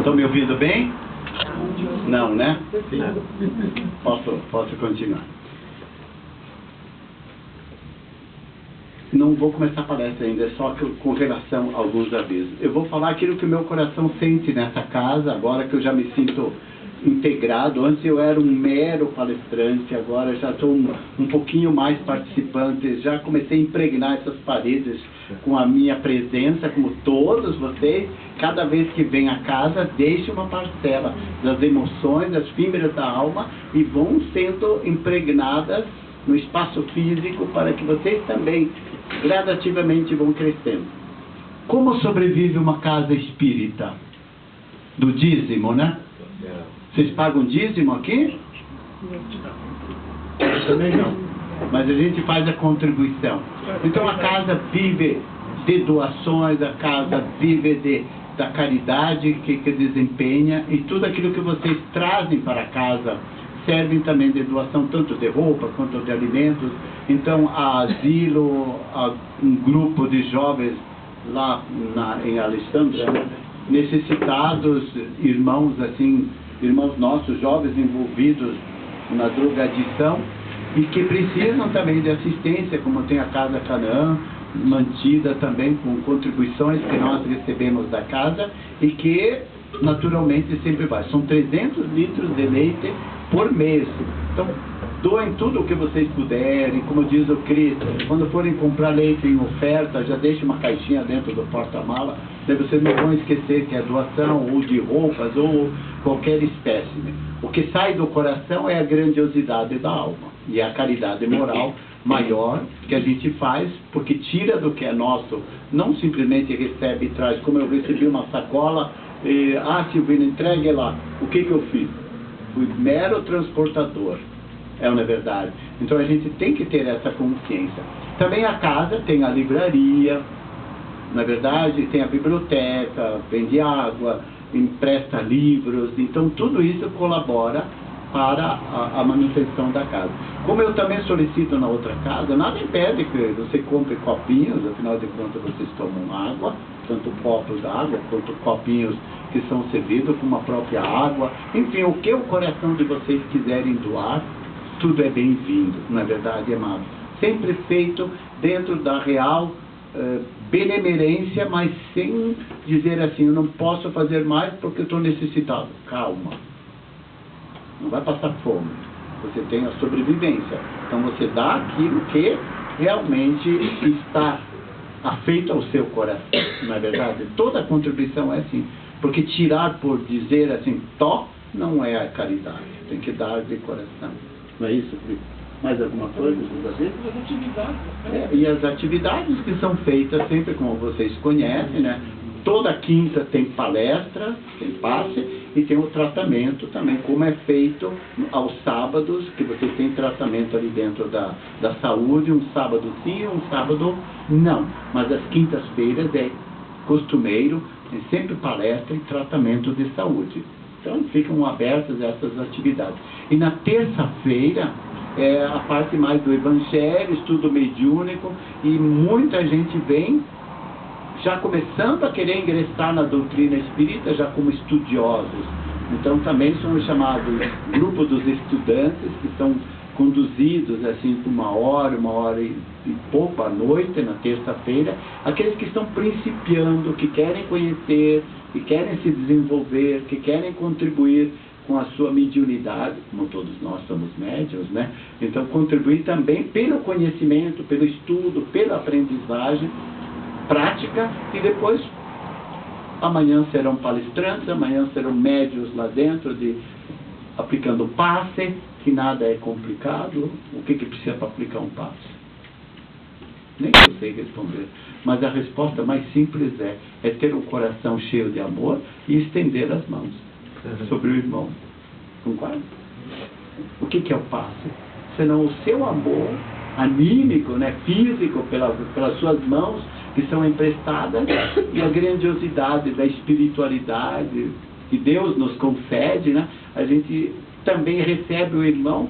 Estão me ouvindo bem? Não, né? Posso continuar. Não vou começar a palestra ainda, é só com relação a alguns avisos. Eu vou falar aquilo que o meu coração sente nessa casa, agora que eu já me sinto integrado. Antes eu era um mero palestrante, agora já estou um pouquinho mais participante, já comecei a impregnar essas paredes com a minha presença, como todos vocês. Cada vez que vem a casa, deixe uma parcela das emoções, das fibras da alma, e vão sendo impregnadas no espaço físico para que vocês também gradativamente vão crescendo. Como sobrevive uma casa espírita? Do dízimo, né? Vocês pagam dízimo aqui? Eu também não. Mas a gente faz a contribuição. Então a casa vive de doações, a casa vive da caridade que desempenha, e tudo aquilo que vocês trazem para a casa servem também de doação, tanto de roupa quanto de alimentos. Então a asilo, um grupo de jovens lá em Alexandria, necessitados, irmãos nossos, jovens envolvidos na drogadição e que precisam também de assistência, como tem a Casa Canaã, mantida também com contribuições que nós recebemos da casa e que naturalmente sempre vai. São 300 litros de leite por mês. Então, doem tudo o que vocês puderem, como diz o Cristo, quando forem comprar leite em oferta, já deixe uma caixinha dentro do porta-mala, daí vocês não vão esquecer que é doação, ou de roupas, ou qualquer espécime. O que sai do coração é a grandiosidade da alma, e a caridade moral maior que a gente faz, porque tira do que é nosso, não simplesmente recebe e traz, como eu recebi uma sacola, Silvina, entregue lá. O que eu fiz? Fui mero transportador. Não é verdade? Então a gente tem que ter essa consciência. Também a casa tem a livraria, na verdade, tem a biblioteca, vende água, empresta livros, então tudo isso colabora para a manutenção da casa. Como eu também solicito na outra casa, nada impede que você compre copinhos, afinal de contas vocês tomam água, tanto copos d'água quanto copinhos que são servidos com uma própria água, enfim, o que o coração de vocês quiserem doar, tudo é bem-vindo, na é verdade, amado. Sempre feito dentro da real benemerência, mas sem dizer assim, eu não posso fazer mais porque eu estou necessitado. Calma. Não vai passar fome. Você tem a sobrevivência. Então você dá aquilo que realmente está afeito ao seu coração, não é verdade? Toda contribuição é assim. Porque tirar por dizer assim, não é a caridade. Tem que dar de coração. Não é isso, Felipe? Mais alguma coisa? As atividades. E as atividades que são feitas sempre, como vocês conhecem, né? Toda quinta tem palestra, tem passe, e tem o tratamento também, como é feito aos sábados, que vocês têm tratamento ali dentro da saúde, um sábado sim, um sábado não. Mas as quintas-feiras é costumeiro, tem sempre palestra e tratamento de saúde. Então ficam abertas essas atividades. E na terça-feira é a parte mais do evangelho, estudo mediúnico, e muita gente vem já começando a querer ingressar na doutrina espírita, já como estudiosos. Então também são os chamados grupo dos estudantes, que são conduzidos assim por uma hora e pouco à noite, na terça-feira, aqueles que estão principiando, que querem conhecer, que querem se desenvolver, que querem contribuir com a sua mediunidade, como todos nós somos médiuns, né? Então contribuir também pelo conhecimento, pelo estudo, pela aprendizagem prática, e depois amanhã serão palestrantes, amanhã serão médiuns lá dentro, aplicando passe, que nada é complicado. O que precisa para aplicar um passe? Nem eu sei responder, mas a resposta mais simples é ter um coração cheio de amor e estender as mãos sobre o irmão. Concorda? O que é o passe? Senão o seu amor anímico, né, físico, pelas suas mãos, que são emprestadas, e a grandiosidade da espiritualidade que Deus nos concede, né? A gente também recebe o irmão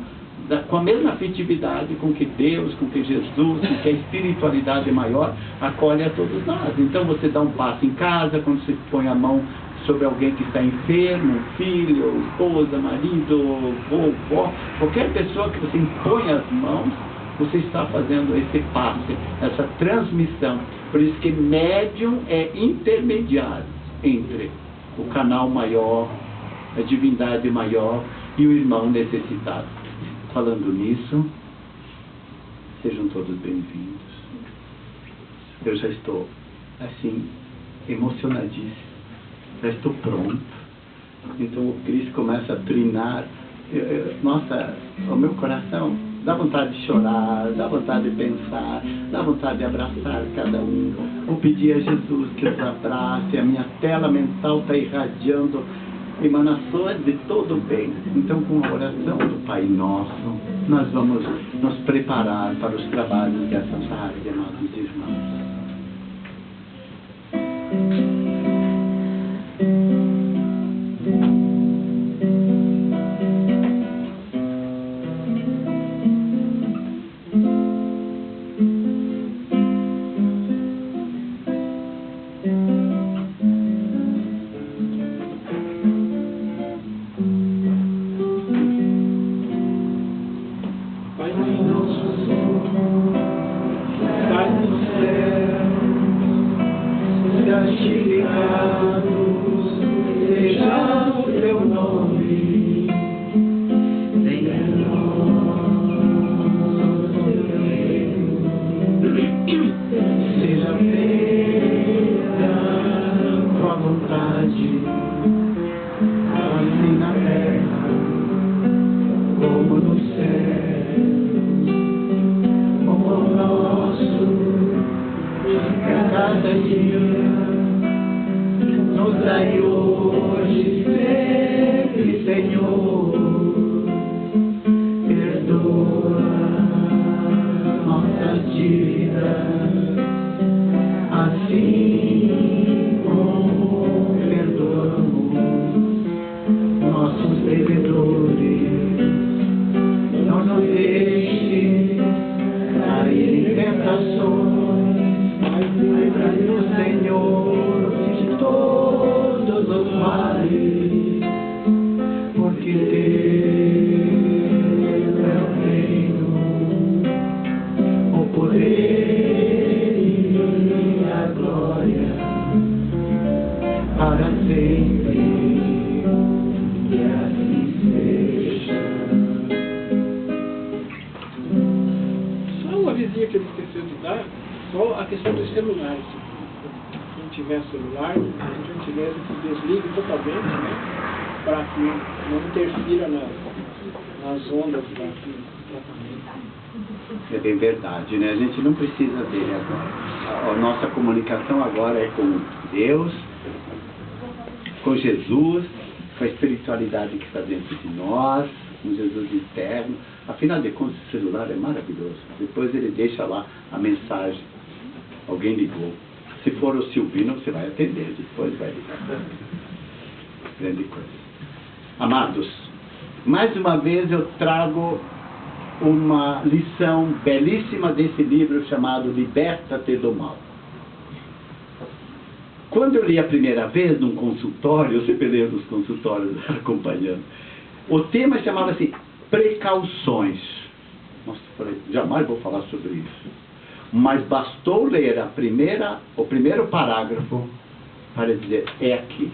com a mesma afetividade com que Deus, com que Jesus, com que a espiritualidade maior acolhe a todos nós. Então você dá um passo em casa, quando você põe a mão sobre alguém que está enfermo, filho, esposa, marido, vovó, qualquer pessoa que você impõe as mãos, você está fazendo esse passe, essa transmissão. Por isso que médium é intermediário entre o canal maior, a divindade maior e o irmão necessitado. Falando nisso, sejam todos bem-vindos. Eu já estou, assim, emocionadíssimo. Já estou pronto. Então o Cristo começa a trinar. Nossa, o meu coração dá vontade de chorar, dá vontade de pensar, dá vontade de abraçar cada um. Vou pedir a Jesus que os abrace. A minha tela mental está irradiando emanações de todo o bem. Então, com a oração do Pai Nosso, nós vamos nos preparar para os trabalhos dessa tarde, amados irmãos. É bem verdade, né? A gente não precisa dele agora. A nossa comunicação agora é com Deus, com Jesus, com a espiritualidade que está dentro de nós, com Jesus interno. Afinal de contas, o celular é maravilhoso. Depois ele deixa lá a mensagem. Alguém ligou. Se for o Silvino, você vai atender. Depois vai ligar. Grande coisa. Amados, mais uma vez eu trago uma lição belíssima desse livro chamado Liberta-te do Mal. Quando eu li a primeira vez num consultório, eu sempre leio nos consultórios acompanhando, o tema chamava-se Precauções. Nossa, eu falei, jamais vou falar sobre isso. Mas bastou ler o primeiro parágrafo para dizer, é aqui.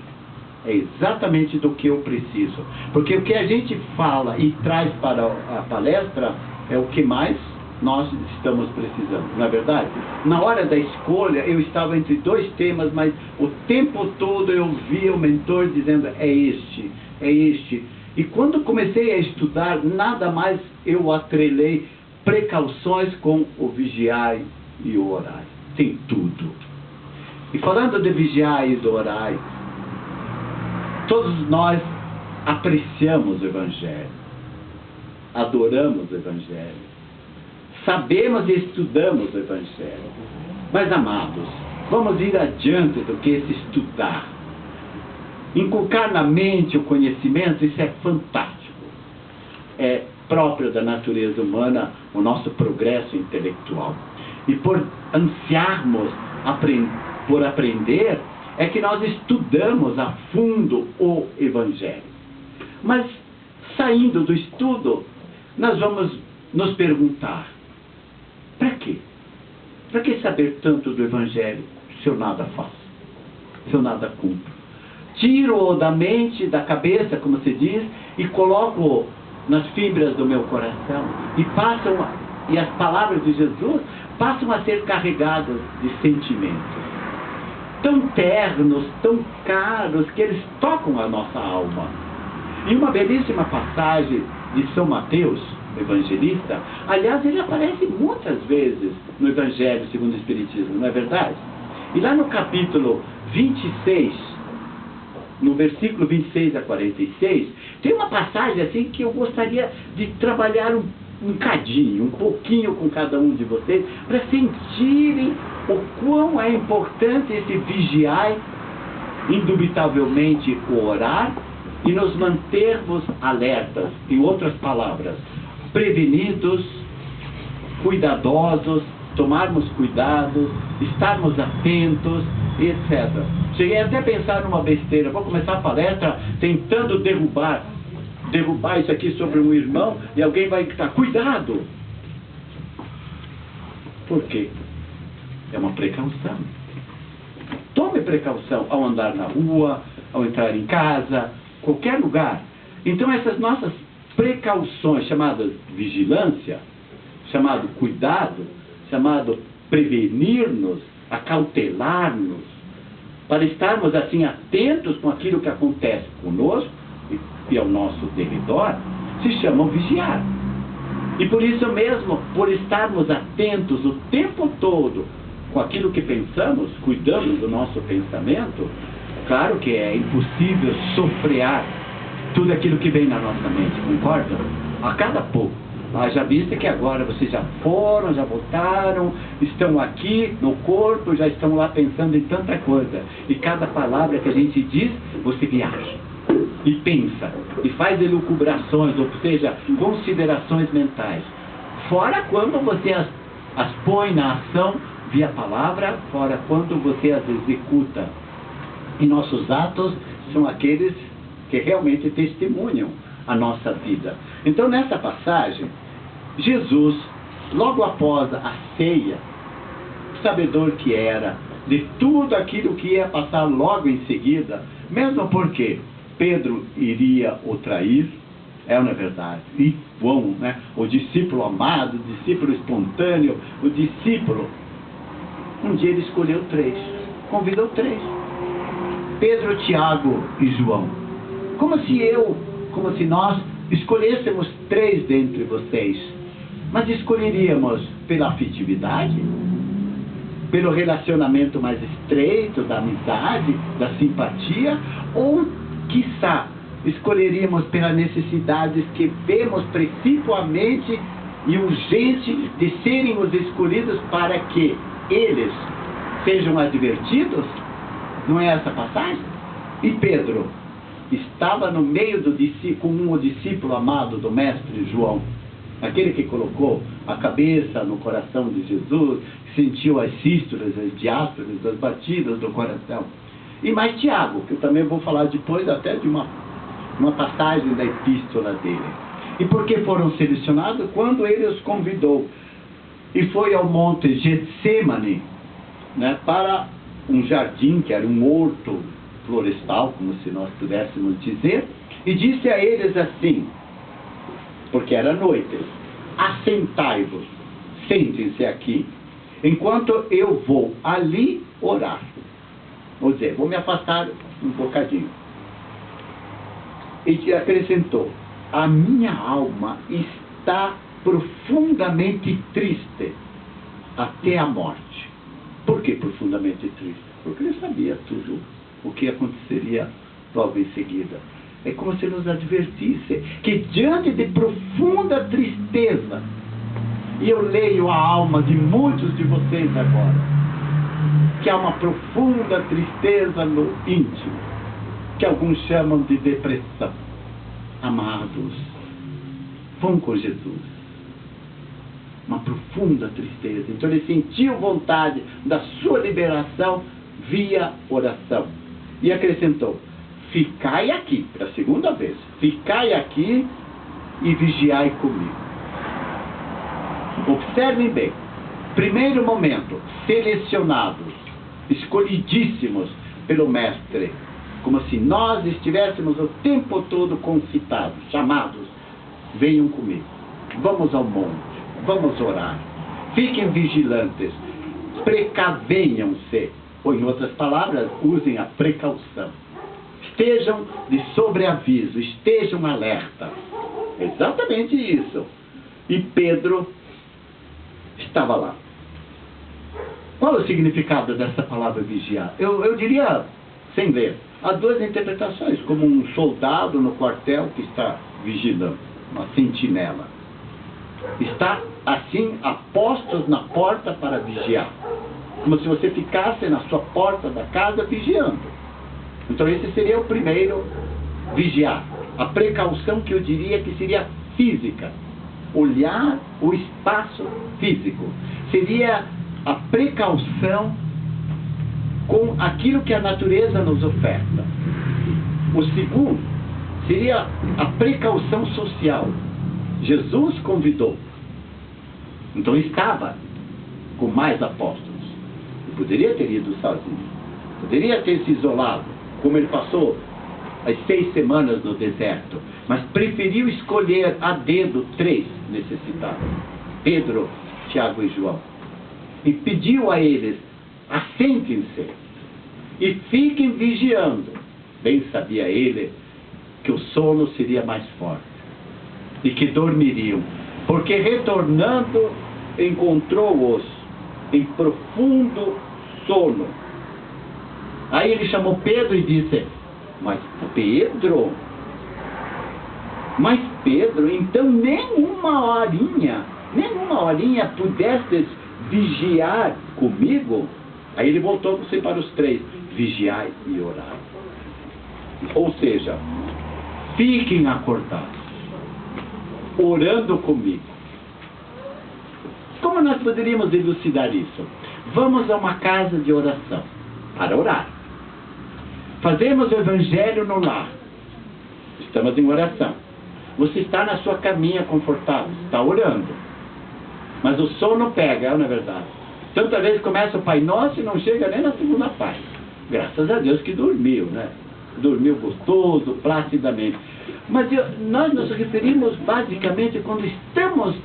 É exatamente do que eu preciso. Porque o que a gente fala e traz para a palestra é o que mais nós estamos precisando, não é verdade? Na hora da escolha, eu estava entre dois temas, mas o tempo todo eu via o mentor dizendo, é este, é este. E quando comecei a estudar, nada mais eu atrelei precauções com o vigiai e o orai. Tem tudo. E falando de vigiai e do orai, todos nós apreciamos o Evangelho, adoramos o Evangelho, sabemos e estudamos o Evangelho. Mas, amados, vamos ir adiante do que esse estudar. Inculcar na mente o conhecimento, isso é fantástico. É próprio da natureza humana o nosso progresso intelectual. E por ansiarmos por aprender, é que nós estudamos a fundo o Evangelho. Mas, saindo do estudo, nós vamos nos perguntar: para quê? Para que saber tanto do Evangelho se eu nada faço? Se eu nada cumpro? Tiro-o da mente, da cabeça, como se diz, e coloco nas fibras do meu coração, e as palavras de Jesus passam a ser carregadas de sentimentos tão ternos, tão caros, que eles tocam a nossa alma. E uma belíssima passagem de São Mateus, evangelista, aliás, ele aparece muitas vezes no Evangelho segundo o Espiritismo, não é verdade? E lá no capítulo 26, no versículo 26 a 46, tem uma passagem assim que eu gostaria de trabalhar um cadinho, um pouquinho com cada um de vocês, para sentirem o quão é importante esse vigiar, indubitavelmente o orar, e nos mantermos alertas, em outras palavras, prevenidos, cuidadosos, tomarmos cuidado, estarmos atentos, etc. Cheguei até a pensar numa besteira: vou começar a palestra tentando derrubar isso aqui sobre um irmão, e alguém vai gritar: cuidado! Por quê? É uma precaução. Tome precaução ao andar na rua, ao entrar em casa, qualquer lugar. Então essas nossas precauções, chamadas vigilância, chamado cuidado, chamado prevenir-nos, acautelar-nos, para estarmos assim atentos com aquilo que acontece conosco e ao nosso derredor, se chamam vigiar. E por isso mesmo, por estarmos atentos o tempo todo com aquilo que pensamos, cuidamos do nosso pensamento, claro que é impossível sofrear tudo aquilo que vem na nossa mente, concorda? A cada pouco. Já viste que agora vocês já foram, já voltaram, estão aqui no corpo, já estão lá pensando em tanta coisa. E cada palavra que a gente diz, você viaja. E pensa, e faz elucubrações, ou seja, considerações mentais. Fora quando você as põe na ação via palavra, fora quando você as executa. E nossos atos são aqueles que realmente testemunham a nossa vida. Então, nessa passagem, Jesus, logo após a ceia, sabedor que era de tudo aquilo que ia passar logo em seguida, mesmo porque Pedro iria o trair, não é verdade? E João, né? O discípulo amado, o discípulo espontâneo, o discípulo. Um dia ele escolheu 3, convidou 3. Pedro, Tiago e João. Como se nós escolhêssemos 3 dentre vocês. Mas escolheríamos pela afetividade? Pelo relacionamento mais estreito, da amizade, da simpatia? Ou, quiçá, escolheríamos pelas necessidades que vemos principalmente e urgente de serem os escolhidos para que eles sejam advertidos? Não é essa passagem? E Pedro estava no meio com o discípulo amado do mestre João, aquele que colocou a cabeça no coração de Jesus, sentiu as sístolas, as diástolas, as batidas do coração. E mais Tiago, que eu também vou falar depois até de uma passagem da epístola dele. E por que foram selecionados? Quando ele os convidou e foi ao monte Getsêmani, né, para um jardim, que era um horto florestal, como se nós pudéssemos dizer, e disse a eles assim, porque era noite: assentai-vos, sentem-se aqui, enquanto eu vou ali orar. Vou dizer, vou me afastar um bocadinho. E acrescentou: a minha alma está profundamente triste até a morte. Por que profundamente triste? Porque ele sabia tudo o que aconteceria logo em seguida. É como se nos advertisse que diante de profunda tristeza, e eu leio a alma de muitos de vocês agora, que há uma profunda tristeza no íntimo, que alguns chamam de depressão. Amados, vão com Jesus. Uma profunda tristeza. Então ele sentiu vontade da sua liberação via oração. E acrescentou: ficai aqui, a segunda vez, ficai aqui e vigiai comigo. Observem bem, primeiro momento, selecionados, escolhidíssimos pelo Mestre, como se nós estivéssemos o tempo todo concitados, chamados: venham comigo, vamos ao monte, vamos orar, fiquem vigilantes, precavenham-se, ou em outras palavras, usem a precaução. Estejam de sobreaviso, estejam alerta. Exatamente isso. E Pedro estava lá. Qual é o significado dessa palavra vigiar? Eu diria, sem ler, há duas interpretações, como um soldado no quartel que está vigilando, uma sentinela. Está, assim, a postos na porta para vigiar. Como se você ficasse na sua porta da casa vigiando. Então esse seria o primeiro, vigiar. A precaução que eu diria que seria física. Olhar o espaço físico. Seria a precaução com aquilo que a natureza nos oferta. O segundo seria a precaução social. Jesus convidou. Então estava com mais apóstolos. Ele poderia ter ido sozinho. Poderia ter se isolado, como ele passou as 6 semanas no deserto. Mas preferiu escolher a dedo 3 necessitados: Pedro, Tiago e João. E pediu a eles: assentem-se e fiquem vigiando. Bem sabia ele que o sono seria mais forte e que dormiriam, porque retornando encontrou-os em profundo sono. Aí ele chamou Pedro e disse: mas Pedro, então nem uma horinha pudestes vigiar comigo? Aí ele voltou-se para os 3: vigiai e orai. Ou seja, fiquem acordados, orando comigo. Como nós poderíamos elucidar isso? Vamos a uma casa de oração para orar. Fazemos o evangelho no lar. Estamos em oração. Você está na sua caminha confortável, está orando. Mas o sono pega, não é verdade? Tanta vez começa o Pai Nosso e não chega nem na segunda parte. Graças a Deus que dormiu, né? Dormiu gostoso, placidamente. Mas nós nos referimos basicamente quando estamos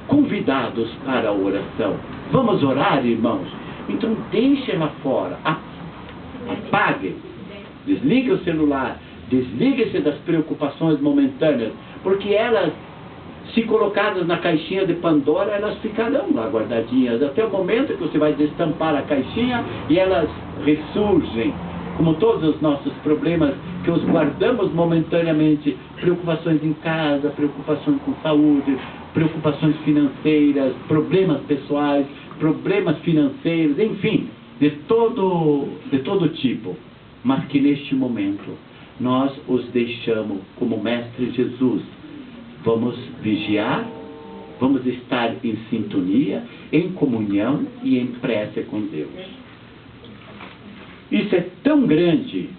convidados para a oração. Vamos orar, irmãos? Então deixe lá fora, apague, desligue o celular, desligue-se das preocupações momentâneas, porque elas, se colocadas na caixinha de Pandora, elas ficarão lá guardadinhas, até o momento que você vai destampar a caixinha e elas ressurgem, como todos os nossos problemas que os guardamos momentaneamente, preocupações em casa, preocupações com saúde, preocupações financeiras, problemas pessoais, problemas financeiros, enfim, de todo tipo, mas que neste momento nós os deixamos como Mestre Jesus. Vamos vigiar, vamos estar em sintonia, em comunhão e em prece com Deus. Isso é tão grande,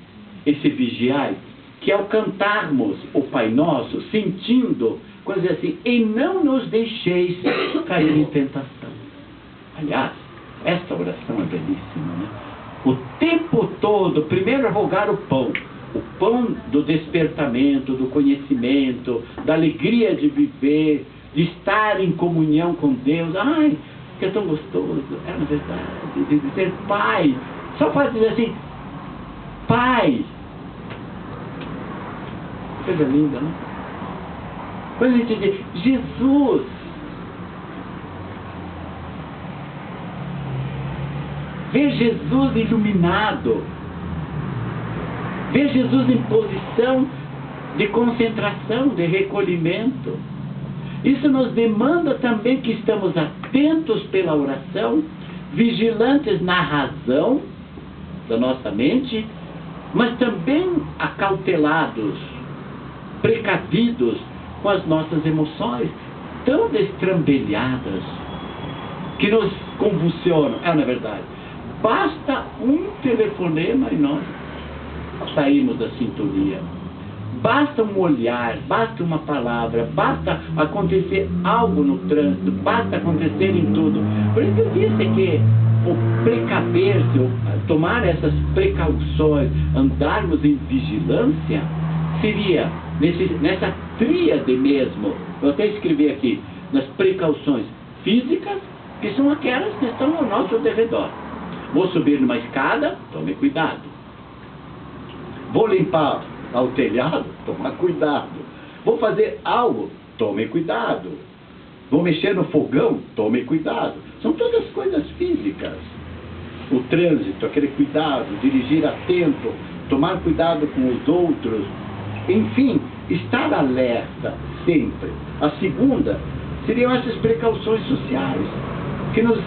esse vigiar, que ao cantarmos o Pai Nosso, sentindo, coisa assim: e não nos deixeis cair em tentação. Aliás, esta oração é belíssima, né? O tempo todo, primeiro rogar o pão do despertamento, do conhecimento, da alegria de viver, de estar em comunhão com Deus. Ai, que é tão gostoso, é na verdade, de dizer Pai. Só faz dizer assim: Pai. Coisa linda, né? Quando a gente diz Jesus, ver Jesus iluminado, ver Jesus em posição de concentração, de recolhimento. Isso nos demanda também que estamos atentos pela oração, vigilantes na razão da nossa mente, mas também acautelados, precavidos com as nossas emoções tão destrambelhadas, que nos convulsionam, na verdade, Basta um telefonema e nós saímos da sintonia. Basta um olhar, basta uma palavra, basta acontecer algo no trânsito, basta acontecer em tudo. Por isso eu disse que o precaver-se, tomar essas precauções, andarmos em vigilância, seria nessa tríade mesmo. Eu até escrevi aqui, nas precauções físicas, que são aquelas que estão ao nosso derredor. Vou subir numa escada, tome cuidado. Vou limpar ao telhado, toma cuidado. Vou fazer algo, tome cuidado. Vou mexer no fogão, tome cuidado. São todas coisas físicas. O trânsito, aquele cuidado, dirigir atento, tomar cuidado com os outros. Enfim, estar alerta sempre. A segunda seriam essas precauções sociais, que nos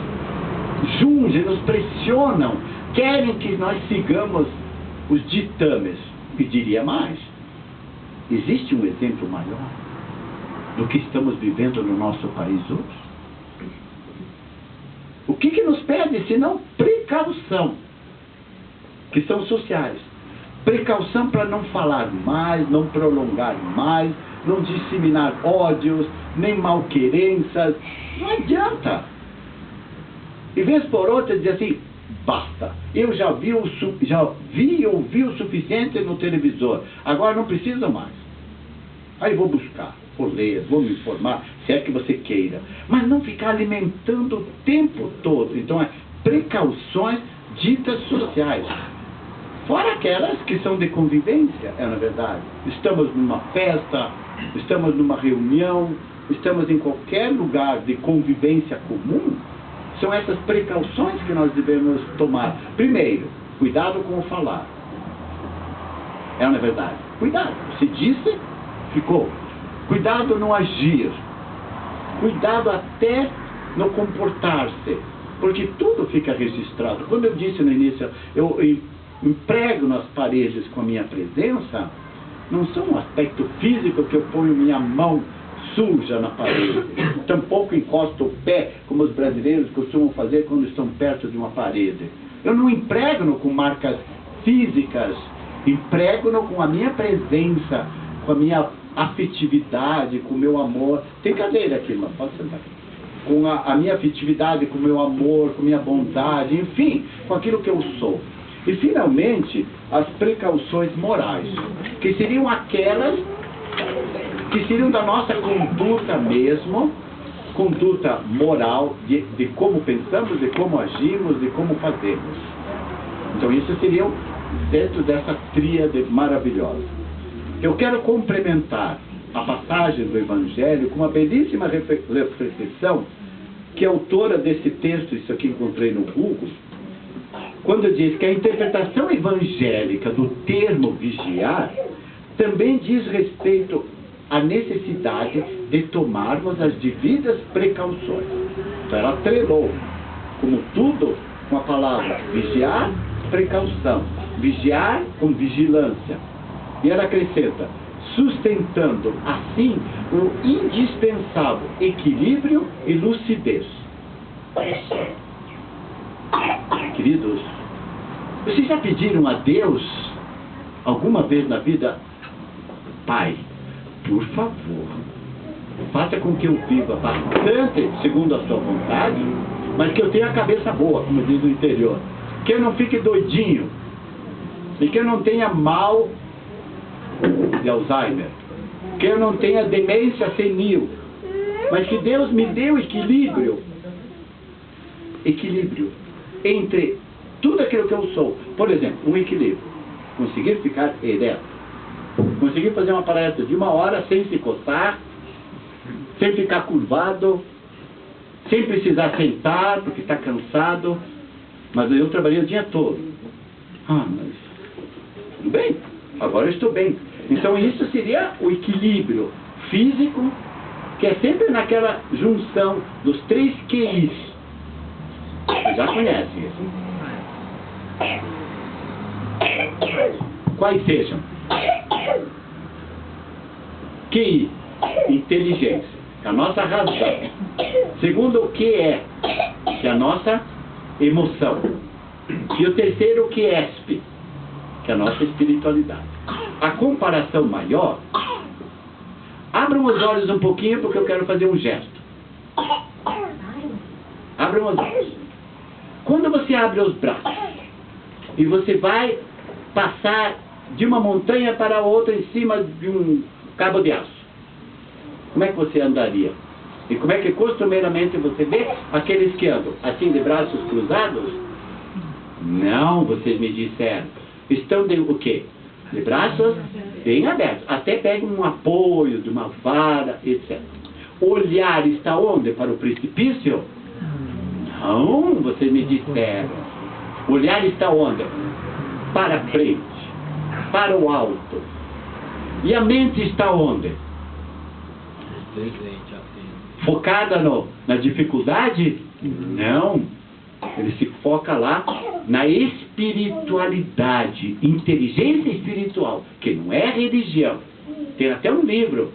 jungem, nos pressionam, querem que nós sigamos os ditames. E diria mais, existe um exemplo maior do que estamos vivendo no nosso país hoje? O que nos pede senão precaução, que são sociais. Precaução para não falar mais, não prolongar mais, não disseminar ódios, nem malquerenças. Não adianta. E vez por outra dizer assim, basta. Eu já vi e ouvi o suficiente no televisor. Agora não precisa mais. Aí vou buscar, vou ler, vou me informar, se é que você queira. Mas não ficar alimentando o tempo todo. Então, precauções ditas sociais. Fora aquelas que são de convivência, na verdade. Estamos numa festa, estamos numa reunião, estamos em qualquer lugar de convivência comum. São essas precauções que nós devemos tomar. Primeiro, cuidado com o falar. Na verdade. Cuidado. Se disse, ficou. Cuidado no agir. Cuidado até no comportar-se. Porque tudo fica registrado. Quando eu disse no início, eu emprego nas paredes com a minha presença, não são um aspecto físico que eu ponho minha mão suja na parede. Tampouco encosto o pé, como os brasileiros costumam fazer quando estão perto de uma parede. Eu não impregno com marcas físicas, impregno com a minha presença, com a minha afetividade, com o meu amor. Tem cadeira aqui, irmão, pode sentar. Com a minha afetividade, com o meu amor, com a minha bondade, enfim, com aquilo que eu sou. E, finalmente, as precauções morais, que seriam aquelas que seriam da nossa conduta mesmo, conduta moral, de como pensamos, de como agimos, de como fazemos. Então, isso seria dentro dessa tríade maravilhosa. Eu quero complementar a passagem do Evangelho com uma belíssima reflexão que a autora desse texto, isso aqui encontrei no Google, quando diz que a interpretação evangélica do termo vigiar também diz respeito à necessidade de tomarmos as devidas precauções. Então ela atrelou, como tudo, com a palavra vigiar, precaução. Vigiar com vigilância. E ela acrescenta, sustentando assim o indispensável equilíbrio e lucidez. Queridos, vocês já pediram a Deus alguma vez na vida, Pai, por favor, faça com que eu viva bastante segundo a sua vontade, mas que eu tenha a cabeça boa, como diz no interior, que eu não fique doidinho e que eu não tenha mal de Alzheimer, que eu não tenha demência senil, mas que Deus me dê o equilíbrio entre tudo aquilo que eu sou. Por exemplo, um equilíbrio, conseguir ficar ereto, conseguir fazer uma palestra de 1 hora sem se coçar, sem ficar curvado, sem precisar sentar porque está cansado. Mas eu trabalhei o dia todo. Mas tudo bem, agora eu estou bem. Então isso seria o equilíbrio físico, que é sempre naquela junção dos 3 QIs. Vocês já conhecem isso. Quais sejam? QI, inteligência, que é a nossa razão. Segundo, o que é a nossa emoção. E o terceiro, o quiespe, que é a nossa espiritualidade. A comparação maior, abram os olhos um pouquinho porque eu quero fazer um gesto. Abram os olhos. Quando você abre os braços e você vai passar de uma montanha para outra em cima de um cabo de aço, como é que você andaria? E como é que costumeiramente você vê aqueles que andam assim de braços cruzados? Não, vocês me disseram. Estão de o quê? De braços bem abertos. Até pegam um apoio de uma vara, etc. O olhar está onde? Para o precipício? Não, vocês me disseram. O olhar está onde? Para a frente, para o alto. E a mente está onde? Focada na dificuldade? Não. Ele se foca lá na espiritualidade, inteligência espiritual, que não é religião. Tem até um livro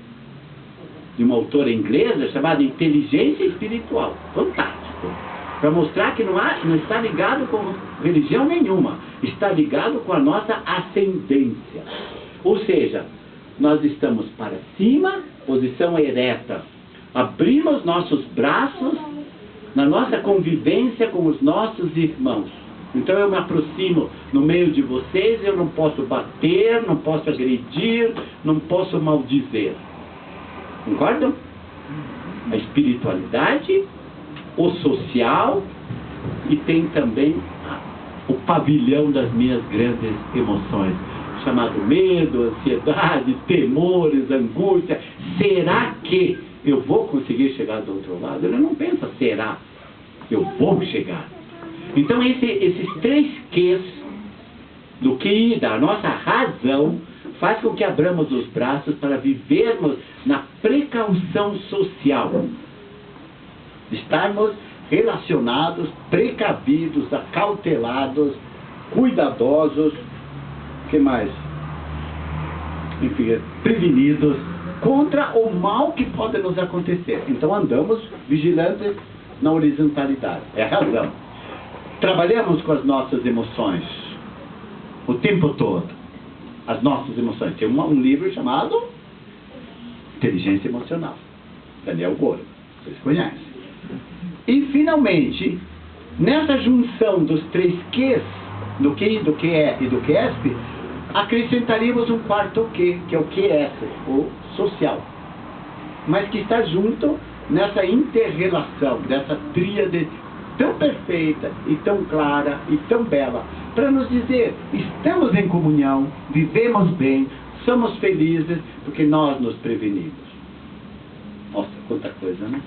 de uma autora inglesa chamada Inteligência Espiritual. Fantástico. Para mostrar que não está ligado com religião nenhuma. Está ligado com a nossa ascendência. Ou seja, nós estamos para cima, posição ereta. Abrimos nossos braços na nossa convivência com os nossos irmãos. Então eu me aproximo no meio de vocês, eu não posso bater, não posso agredir, não posso maldizer. Concordam? A espiritualidade, o social e tem também o pavilhão das minhas grandes emoções, chamado medo, ansiedade, temores, angústia. Será que eu vou conseguir chegar do outro lado? Ele não pensa, será? Eu vou chegar. Então esses três Qs do QI, da nossa razão, faz com que abramos os braços para vivermos na precaução social. Estarmos relacionados, precavidos, acautelados, cuidadosos, o que mais? Enfim, prevenidos contra o mal que pode nos acontecer. Então andamos vigilantes na horizontalidade. É a razão. Trabalhamos com as nossas emoções o tempo todo. As nossas emoções. Tem um livro chamado Inteligência Emocional. Daniel Goleman. Vocês conhecem. E finalmente, nessa junção dos três Qs, do QI, do QE e do QESP, acrescentaríamos um quarto Q, que é o QS, o social. Mas que está junto nessa inter-relação, dessa tríade tão perfeita e tão clara e tão bela, para nos dizer, estamos em comunhão, vivemos bem, somos felizes, porque nós nos prevenimos. Nossa, quanta coisa, né?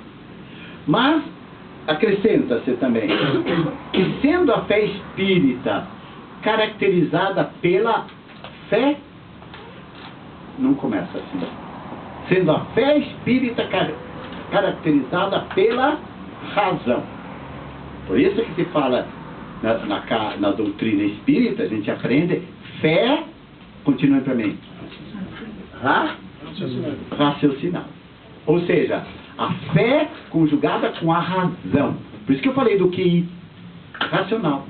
Mas acrescenta-se também que, sendo a fé espírita caracterizada pela fé, não começa assim, sendo a fé espírita caracterizada pela razão. Por isso que se fala na doutrina espírita, a gente aprende fé, continue para mim, raciocinar. Ou seja, a fé conjugada com a razão. Por isso que eu falei do QI racional.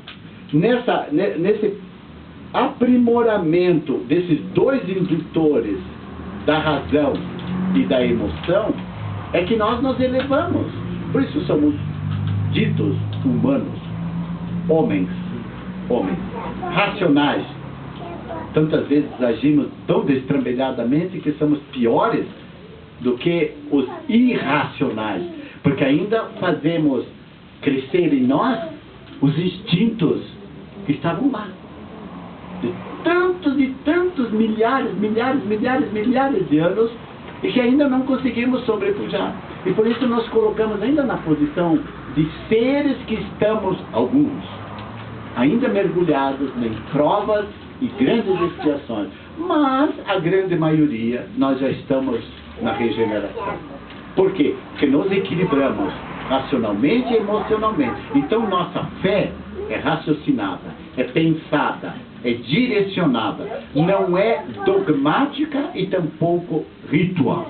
Nesse aprimoramento desses dois indutores, da razão e da emoção, é que nós nos elevamos. Por isso somos ditos humanos, homens, racionais. Tantas vezes agimos tão destrambelhadamente que somos piores do que os irracionais, porque ainda fazemos crescer em nós os instintos que estavam lá, de tantos e tantos milhares de anos, e que ainda não conseguimos sobrepujar. E por isso nós colocamos ainda na posição de seres que estamos, alguns, ainda mergulhados em provas e grandes expiações. Mas a grande maioria, nós já estamos na regeneração. Por quê? Porque nos equilibramos racionalmente e emocionalmente. Então nossa fé é raciocinada, é pensada, é direcionada, não é dogmática e tampouco ritual.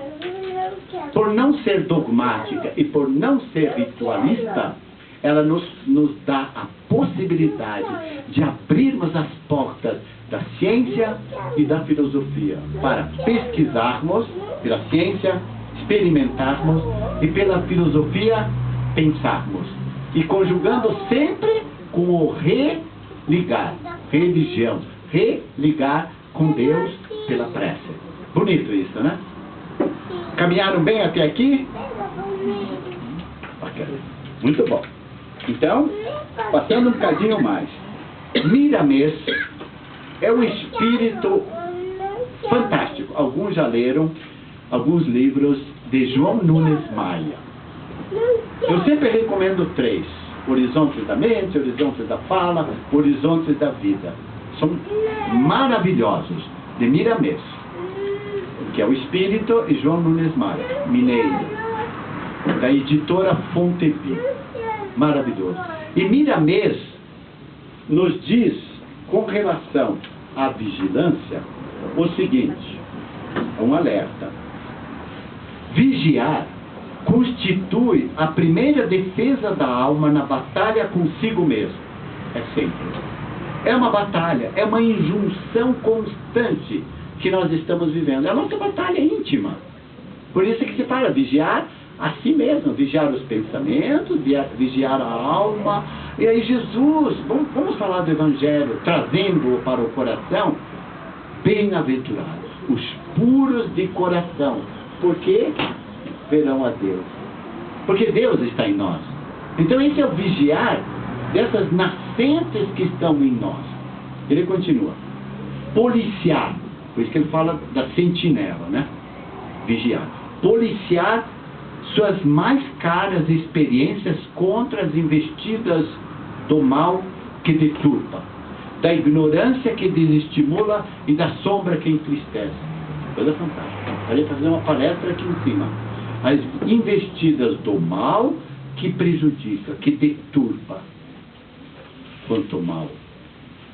Por não ser dogmática e por não ser ritualista, ela nos dá a possibilidade de abrirmos as portas da ciência e da filosofia para pesquisarmos, pela ciência experimentarmos e pela filosofia pensarmos. E conjugando sempre com o religar, religião, religar com Deus pela prece. Bonito isso, né? Caminharam bem até aqui? Bacana. Muito bom. Então, passando um bocadinho mais. Miramês é um espírito fantástico. Alguns já leram alguns livros de João Nunes Maia. Eu sempre recomendo 3. Horizontes da Mente, Horizontes da Fala, Horizontes da Vida. São maravilhosos, de Miramês, que é o Espírito, e João Nunes Maia, mineiro, da editora Fonte Viva. Maravilhoso. E Miramês nos diz, com relação à vigilância, o seguinte, um alerta. Vigiar constitui a primeira defesa da alma na batalha consigo mesmo. É sempre. É uma batalha, é uma injunção constante que nós estamos vivendo. É a nossa batalha íntima. Por isso é que se fala vigiar a si mesmo, vigiar os pensamentos, vigiar a alma. E aí Jesus, vamos falar do Evangelho, trazendo-o para o coração, bem-aventurados, os puros de coração, porque verão a Deus. Porque Deus está em nós. Então esse é o vigiar dessas nascentes que estão em nós. Ele continua. Policiar. Por isso que ele fala da sentinela, né? Vigiar. Policiar suas mais caras experiências contra as investidas do mal que deturpa, da ignorância que desestimula e da sombra que entristece. Coisa fantástica. Vai fazer uma palestra aqui em cima. As investidas do mal que prejudica, que deturpa. Quanto mal,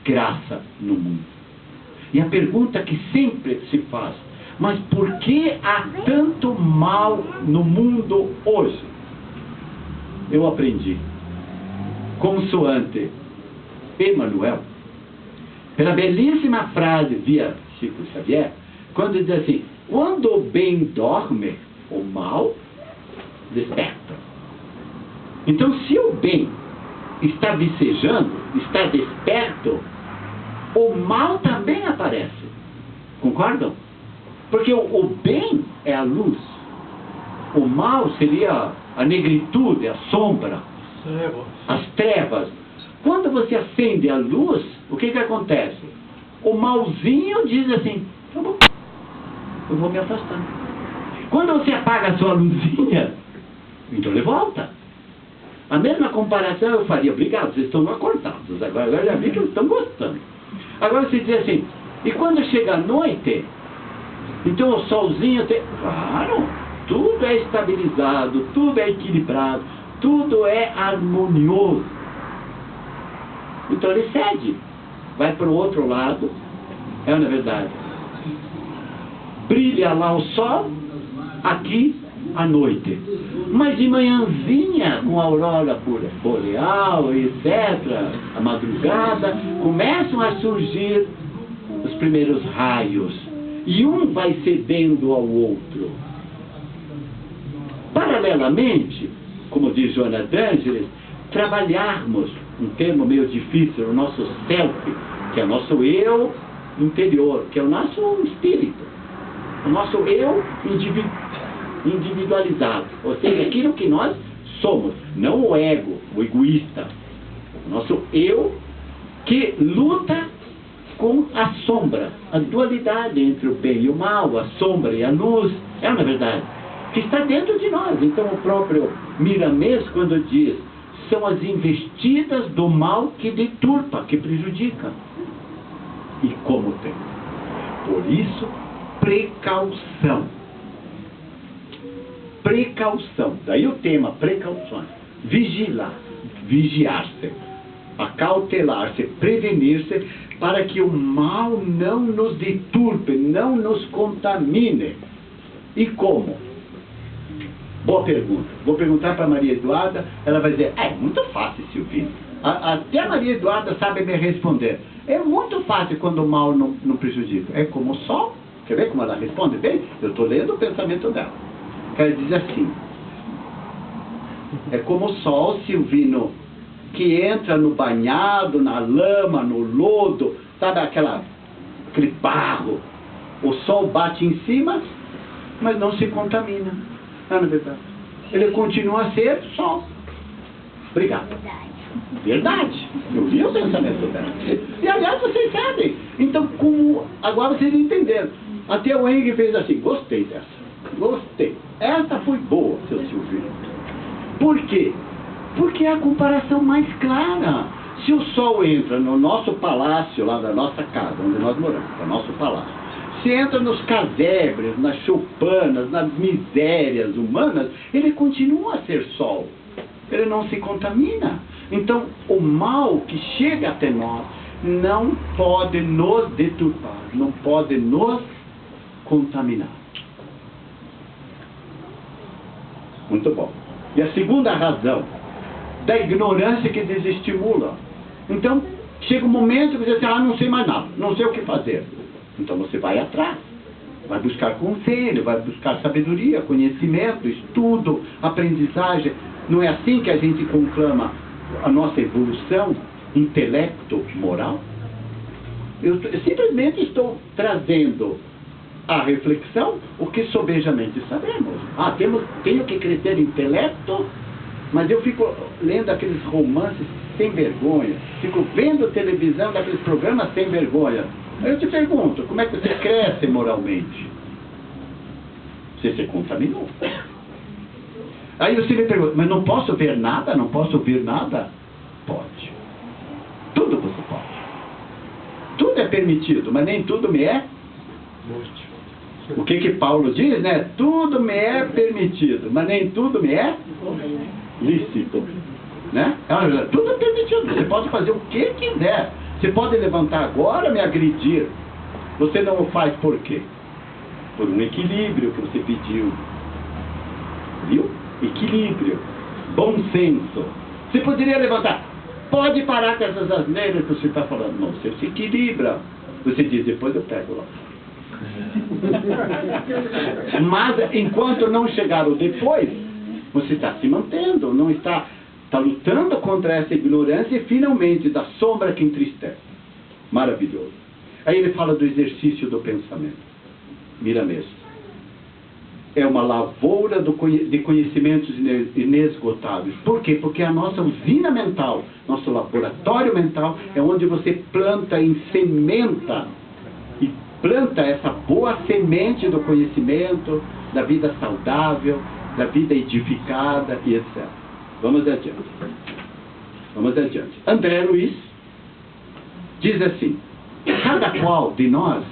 graça no mundo. E a pergunta que sempre se faz, mas por que há tanto mal no mundo hoje? Eu aprendi. Consoante Emmanuel, pela belíssima frase via Chico Xavier, quando diz assim, quando o bem dorme, o mal desperta. Então, se o bem está vicejando, está desperto, o mal também aparece. Concordam? Porque o bem é a luz. O mal seria a negritude, a sombra, as trevas. Quando você acende a luz, o que acontece? O malzinho diz assim, tá bom, eu vou me afastar. Quando você apaga a sua luzinha, então ele volta. A mesma comparação eu faria. Obrigado, vocês estão acordados. Agora eu já vi que eles estão gostando. Agora você diz assim, e quando chega a noite, então o solzinho tem... Claro, tudo é estabilizado, tudo é equilibrado, tudo é harmonioso. Então ele cede, vai para o outro lado, é na verdade. Brilha lá o sol, aqui à noite. Mas de manhãzinha, com a aurora boreal, etc., a madrugada, começam a surgir os primeiros raios. E um vai cedendo ao outro. Paralelamente, como diz Joana d'Ângeles, trabalharmos, um termo meio difícil, o nosso self, que é o nosso eu interior, que é o nosso espírito, o nosso eu individualizado, ou seja, aquilo que nós somos, não o ego, o egoísta, o nosso eu que luta com a sombra, a dualidade entre o bem e o mal, a sombra e a luz, é na verdade, que está dentro de nós. Então o próprio Miramês, quando diz, são as investidas do mal que deturpa, que prejudica. E como tem? Por isso, precaução. Precaução. Daí o tema, precauções. Vigilar, vigiar-se, acautelar-se, prevenir-se, para que o mal não nos deturpe, não nos contamine. E como? Boa pergunta. Vou perguntar para Maria Eduarda, ela vai dizer, é muito fácil, Silvino. Até a Maria Eduarda sabe me responder. É muito fácil quando o mal não prejudica. É como o sol. Quer ver como ela responde bem? Eu estou lendo o pensamento dela. Ela diz assim, é como o sol, Silvino, que entra no banhado, na lama, no lodo, sabe aquele barro. O sol bate em cima, mas não se contamina. Não é verdade? Ele continua a ser sol. Obrigado. Verdade. Eu vi o pensamento dela. E aliás, vocês sabem. Então, agora vocês entenderam. Até o Henrique fez assim, gostei dessa. Gostei. Essa foi boa, seu Silvino. Por quê? Porque é a comparação mais clara. Se o sol entra no nosso palácio, lá da nossa casa, onde nós moramos, é o nosso palácio, se entra nos casebres, nas choupanas, nas misérias humanas, ele continua a ser sol. Ele não se contamina. Então, o mal que chega até nós não pode nos deturpar, não pode nos contaminar. Muito bom. E a segunda razão, da ignorância que desestimula. Então, chega um momento que você diz assim, não sei mais nada, não sei o que fazer. Então você vai atrás, vai buscar conselho, vai buscar sabedoria, conhecimento, estudo, aprendizagem. Não é assim que a gente conclama a nossa evolução, intelecto, moral? Eu simplesmente estou trazendo à reflexão o que sobejamente sabemos. Tenho que crescer intelecto, mas eu fico lendo aqueles romances sem vergonha, fico vendo televisão daqueles programas sem vergonha. Aí eu te pergunto, como é que você cresce moralmente? Você se contaminou. Aí você me pergunta, mas não posso ver nada? Não posso ouvir nada? Pode. Tudo você pode. Tudo é permitido, mas nem tudo me é. O que Paulo diz, né? Tudo me é permitido, mas nem tudo me é lícito. Né? Tudo é permitido. Você pode fazer o que quiser. Você pode levantar agora e me agredir. Você não o faz por quê? Por um equilíbrio que você pediu. Viu? Equilíbrio. Bom senso. Você poderia levantar. Pode parar com essas asneiras que você está falando. Não, você se equilibra. Você diz, depois eu pego lá. Mas enquanto não chegar o depois, você está se mantendo, não está lutando contra essa ignorância e finalmente da sombra que entristece. Maravilhoso. Aí ele fala do exercício do pensamento. Miramês. É uma lavoura de conhecimentos inesgotáveis. Por quê? Porque a nossa usina mental, nosso laboratório mental, é onde você planta e sementa e planta essa boa semente do conhecimento, da vida saudável, da vida edificada e etc. Vamos adiante. Vamos adiante. André Luiz diz assim, cada qual de nós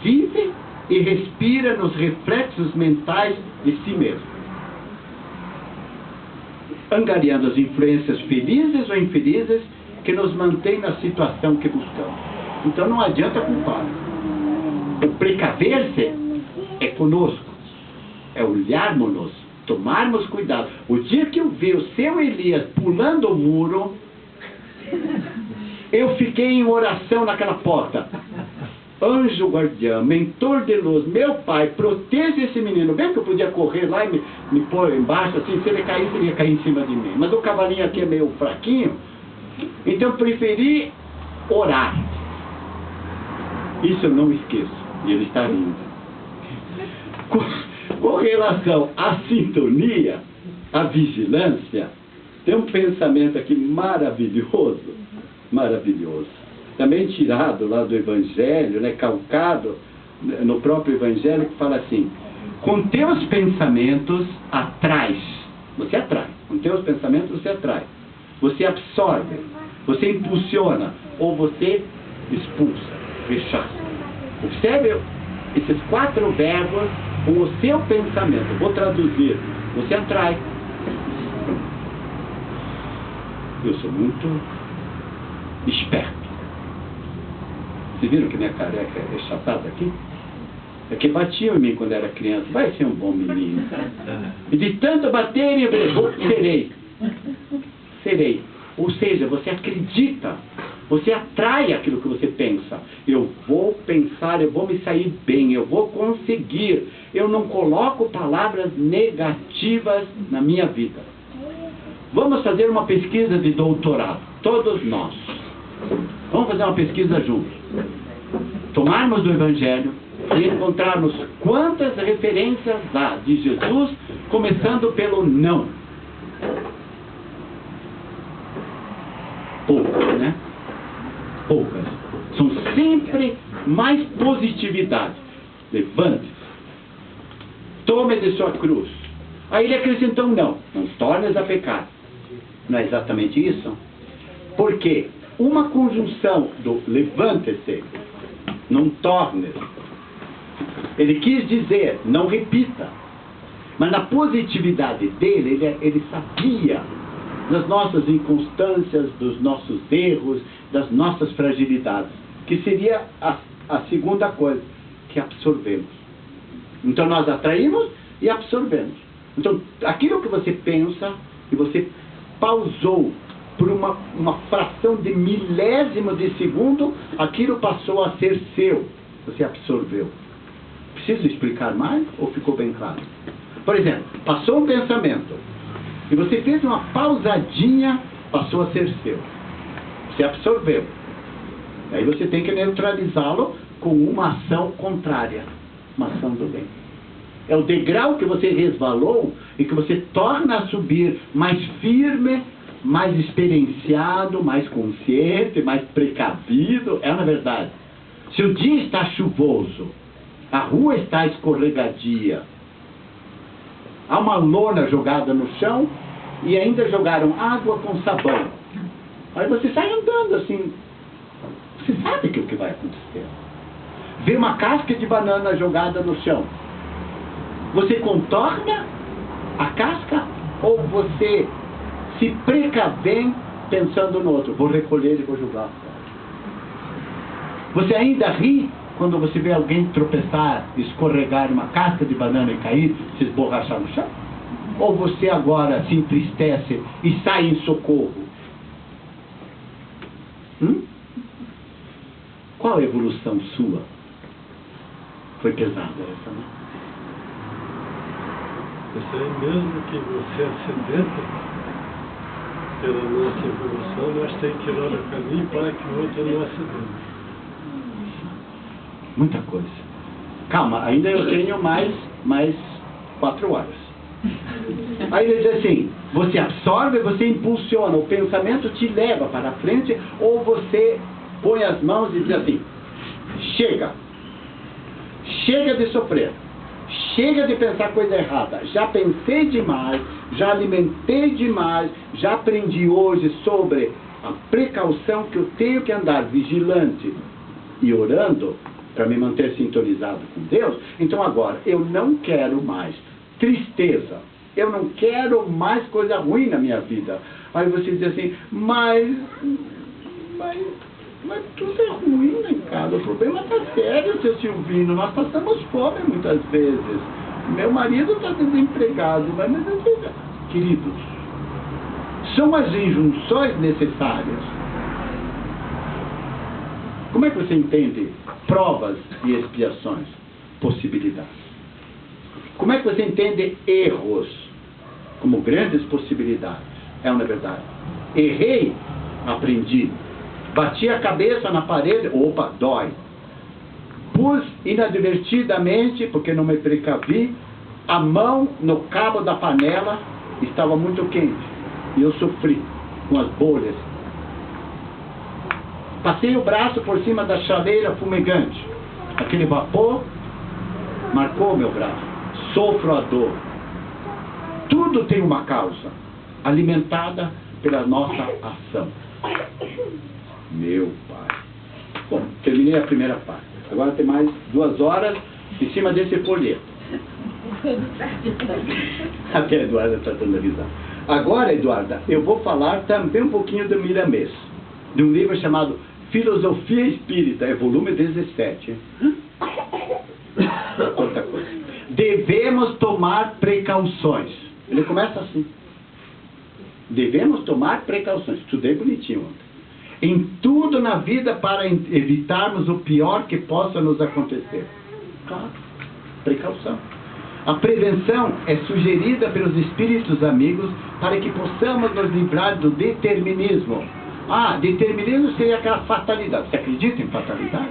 vive e respira nos reflexos mentais de si mesmo, angariando as influências felizes ou infelizes que nos mantêm na situação que buscamos. Então não adianta culpar. O precaver-se é conosco, é olharmos-nos, tomarmos cuidado. O dia que eu vi o seu Elias pulando o muro, eu fiquei em oração naquela porta. Anjo guardião, mentor de luz, meu pai, proteja esse menino. Bem que eu podia correr lá e me pôr embaixo, assim, se ele caísse, ele ia cair em cima de mim. Mas o cavalinho aqui é meio fraquinho, então eu preferi orar. Isso eu não esqueço. E ele está rindo. Com relação à sintonia, à vigilância, tem um pensamento aqui maravilhoso, maravilhoso. Também tirado lá do Evangelho, né, calcado no próprio Evangelho, que fala assim, com teus pensamentos atrais, você atrai, com teus pensamentos você atrai, você absorve, você impulsiona, ou você expulsa, rechaça. Observe esses 4 verbos com o seu pensamento. Vou traduzir, você atrai. Eu sou muito esperto. Vocês viram que minha careca é chapada aqui? É que batiam em mim quando era criança. Vai ser um bom menino. E de tanto baterem, eu falei, serei. Ou seja, você acredita, você atrai aquilo que você pensa. Eu vou pensar, eu vou me sair bem, eu vou conseguir. Eu não coloco palavras negativas na minha vida. Vamos fazer uma pesquisa de doutorado, todos nós. Vamos fazer uma pesquisa juntos. Tomarmos do Evangelho e encontrarmos quantas referências há de Jesus, começando pelo não. Poucas, né? Poucas. São sempre mais positividade. Levante-se. Tome de sua cruz. Aí ele acrescentou não tornes a pecar. Não é exatamente isso? Porque uma conjunção do levante-se, não tornes. Ele quis dizer, não repita. Mas na positividade dele, ele sabia das nossas inconstâncias, dos nossos erros, das nossas fragilidades. Que seria a segunda coisa, que absorvemos. Então nós atraímos e absorvemos. Então aquilo que você pensa e você pausou por uma fração de milésimo de segundo, aquilo passou a ser seu. Você absorveu. Preciso explicar mais ou ficou bem claro? Por exemplo, passou um pensamento e você fez uma pausadinha, passou a ser seu. Você absorveu. Aí você tem que neutralizá-lo com uma ação contrária, uma ação do bem. É o degrau que você resvalou e que você torna a subir mais firme, mais experienciado, mais consciente, mais precavido. É na verdade. Se o dia está chuvoso, a rua está escorregadia, há uma lona jogada no chão e ainda jogaram água com sabão. Aí você sai andando assim, você sabe que o que vai acontecer. Vê uma casca de banana jogada no chão. Você contorna a casca ou você se precavém pensando no outro? Vou recolher e vou jogar fora. Você ainda ri quando você vê alguém tropeçar, escorregar uma casca de banana e cair, se esborrachar no chão? Ou você agora se entristece e sai em socorro? Qual a evolução sua? Foi pesada essa, né? Isso aí mesmo que você acidenta pela nossa evolução, nós temos que tirar do caminho para que o outro não acidente. Muita coisa. Calma, ainda eu tenho mais 4 horas. Aí ele diz assim, você absorve, você impulsiona, o pensamento te leva para frente, ou você põe as mãos e diz assim, chega de sofrer, chega de pensar coisa errada, já pensei demais, já alimentei demais, já aprendi hoje sobre a precaução que eu tenho que andar vigilante e orando para me manter sintonizado com Deus. Então agora, eu não quero mais tristeza, eu não quero mais coisa ruim na minha vida. Aí você diz assim, mas tudo é ruim lá em casa, o problema está sério, seu Silvino, nós passamos fome muitas vezes, meu marido está desempregado, mas queridos, são as injunções necessárias. Como é que você entende provas e expiações? Possibilidades. Como é que você entende erros como grandes possibilidades? É uma verdade. Errei, aprendi. Bati a cabeça na parede, opa, dói. Pus inadvertidamente, porque não me precavi, a mão no cabo da panela, estava muito quente. E eu sofri com as bolhas. Passei o braço por cima da chaleira fumegante. Aquele vapor marcou meu braço. Sofro a dor. Tudo tem uma causa, alimentada pela nossa ação. Meu Pai. Bom, terminei a primeira parte. Agora tem mais 2 horas em cima desse folheto. Até a Eduarda está dando risada. Agora, Eduarda, eu vou falar também um pouquinho do Miramês, de um livro chamado Filosofia Espírita, é volume 17. devemos tomar precauções. Ele começa assim. Devemos tomar precauções. Estudei bonitinho ontem. Em tudo na vida para evitarmos o pior que possa nos acontecer. Claro, precaução. A prevenção é sugerida pelos espíritos amigos para que possamos nos livrar do determinismo. Determinismo seria aquela fatalidade. Você acredita em fatalidade?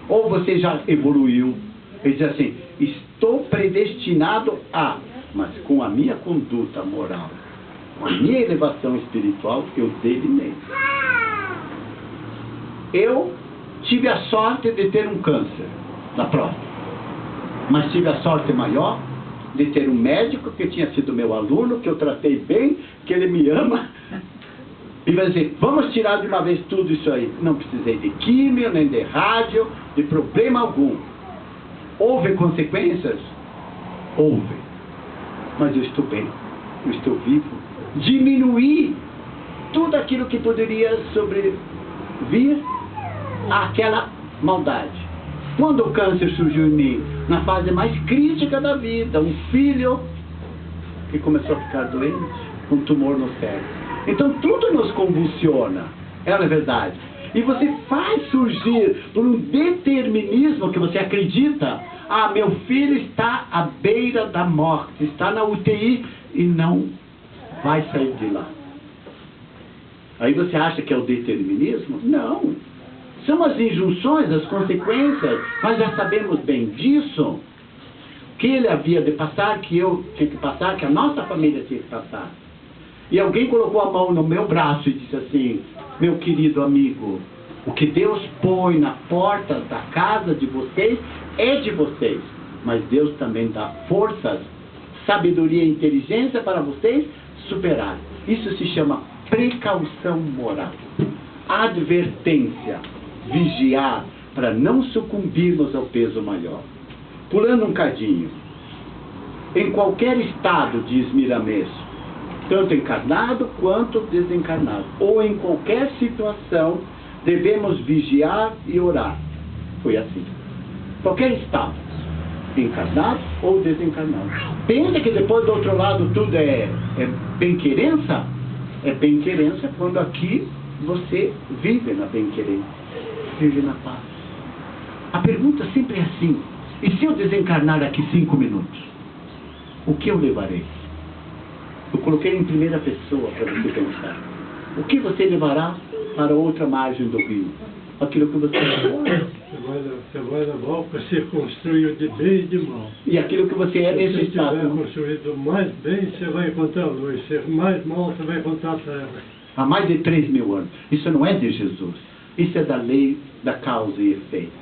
Ou você já evoluiu e diz assim, estou predestinado a, mas com a minha conduta moral, com a minha elevação espiritual, eu delineei. Eu tive a sorte de ter um câncer na próstata, mas tive a sorte maior de ter um médico que tinha sido meu aluno, que eu tratei bem, que ele me ama, e vai dizer, vamos tirar de uma vez tudo isso aí. Não precisei de químio, nem de rádio, de problema algum. Houve consequências? Houve. Mas eu estou bem, eu estou vivo. Diminuí tudo aquilo que poderia sobrevir àquela maldade. Quando o câncer surgiu em mim, na fase mais crítica da vida, um filho que começou a ficar doente, com tumor no cérebro. Então tudo nos convulsiona, é a verdade. E você faz surgir por um determinismo que você acredita, meu filho está à beira da morte, está na UTI e não vai sair de lá. Aí você acha que é o determinismo? Não. São as injunções, as consequências. Nós já sabemos bem disso. Que ele havia de passar, que eu tinha que passar, que a nossa família tinha que passar. E alguém colocou a mão no meu braço e disse assim, meu querido amigo, o que Deus põe na porta da casa de vocês é de vocês. Mas Deus também dá forças, sabedoria e inteligência para vocês superarem. Isso se chama precaução moral. Advertência. Vigiar para não sucumbirmos ao peso maior. Pulando um cadinho. Em qualquer estado, diz Miramês, tanto encarnado quanto desencarnado, ou em qualquer situação, devemos vigiar e orar. Foi assim. Qualquer estado, encarnado ou desencarnado. Pensa que depois do outro lado tudo é bem-querença? É bem-querença quando aqui você vive na bem-querença, vive na paz. A pergunta sempre é assim, e se eu desencarnar aqui 5 minutos? O que eu levarei? Eu coloquei em primeira pessoa para você pensar. O que você levará para outra margem do rio? Aquilo que você levou. Você vai levar para ser construído de bem e de mal. E aquilo que você é nesse estado. Se você tiver construído mais bem, você vai encontrar luz. Se mais mal, você vai encontrar trevas. Há mais de 3.000 anos. Isso não é de Jesus. Isso é da lei da causa e efeito.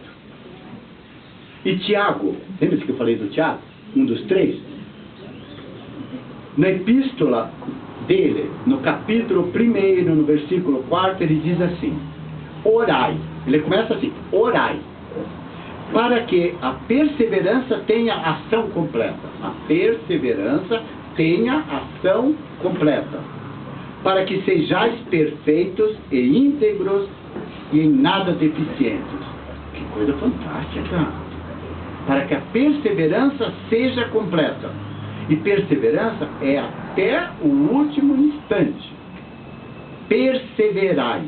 E Tiago, lembra-se que eu falei do Tiago? Um dos 3? Na epístola dele, no capítulo 1, no versículo 4, ele diz assim, orai. Ele começa assim, orai, para que a perseverança tenha ação completa. A perseverança tenha ação completa. Para que sejais perfeitos e íntegros e em nada deficientes. Que coisa fantástica! Para que a perseverança seja completa. E perseverança é até o último instante. Perseverai.